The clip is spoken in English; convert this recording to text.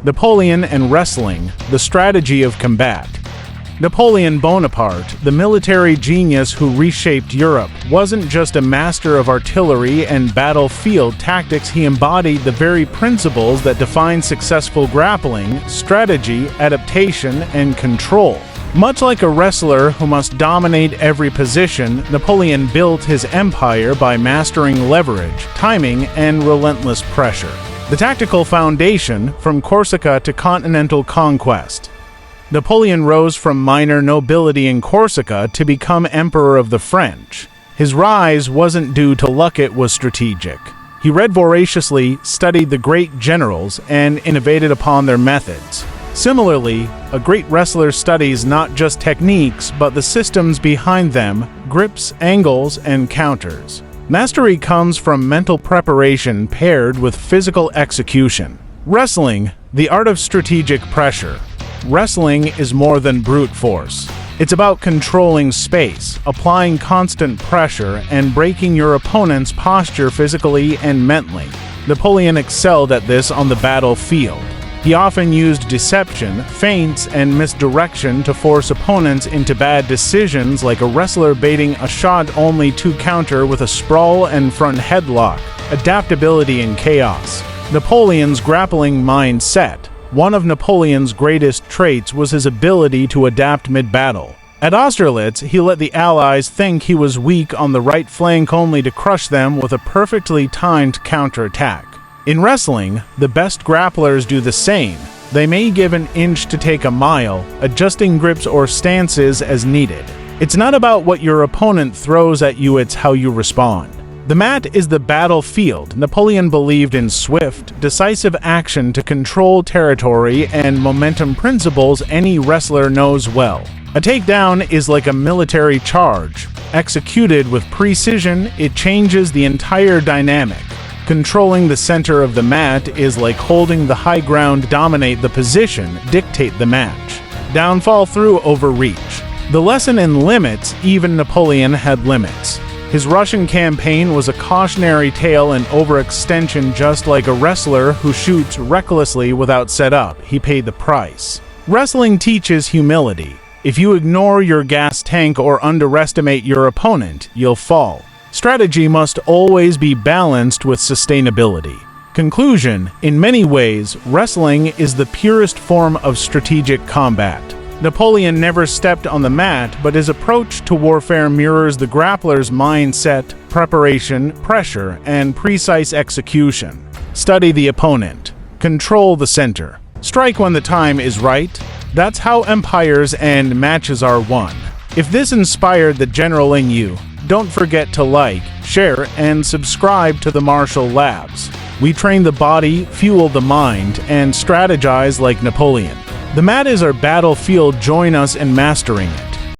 Napoleon and wrestling, the strategy of combat. Napoleon Bonaparte, the military genius who reshaped Europe, wasn't just a master of artillery and battlefield tactics. He embodied the very principles that define successful grappling, strategy, adaptation, and control. Much like a wrestler who must dominate every position, Napoleon built his empire by mastering leverage, timing, and relentless pressure. The tactical foundation, from Corsica to continental conquest. Napoleon rose from minor nobility in Corsica to become Emperor of the French. His rise wasn't due to luck, it was strategic. He read voraciously, studied the great generals, and innovated upon their methods. Similarly, a great wrestler studies not just techniques, but the systems behind them, grips, angles, and counters. Mastery comes from mental preparation paired with physical execution. Wrestling, the art of strategic pressure. Wrestling is more than brute force. It's about controlling space, applying constant pressure, and breaking your opponent's posture physically and mentally. Napoleon excelled at this on the battlefield. He often used deception, feints, and misdirection to force opponents into bad decisions, like a wrestler baiting a shot only to counter with a sprawl and front headlock. Adaptability in chaos. Napoleon's grappling mindset. One of Napoleon's greatest traits was his ability to adapt mid-battle. At Austerlitz, he let the Allies think he was weak on the right flank only to crush them with a perfectly timed counterattack. In wrestling, the best grapplers do the same. They may give an inch to take a mile, adjusting grips or stances as needed. It's not about what your opponent throws at you, it's how you respond. The mat is the battlefield. Napoleon believed in swift, decisive action to control territory and momentum principles any wrestler knows well. A takedown is like a military charge. Executed with precision, it changes the entire dynamic. Controlling the center of the mat is like holding the high ground. Dominate the position, dictate the match. Downfall through overreach. The lesson in limits, even Napoleon had limits. His Russian campaign was a cautionary tale in overextension. Just like a wrestler who shoots recklessly without setup, he paid the price. Wrestling teaches humility. If you ignore your gas tank or underestimate your opponent, you'll fall. Strategy must always be balanced with sustainability. Conclusion: in many ways, wrestling is the purest form of strategic combat. Napoleon never stepped on the mat, but his approach to warfare mirrors the grappler's mindset, preparation, pressure, and precise execution. Study the opponent. Control the center. Strike when the time is right. That's how empires and matches are won. If this inspired the general in you, don't forget to like, share, and subscribe to the Martial Labs. We train the body, fuel the mind, and strategize like Napoleon. The mat is our battlefield. Join us in mastering it.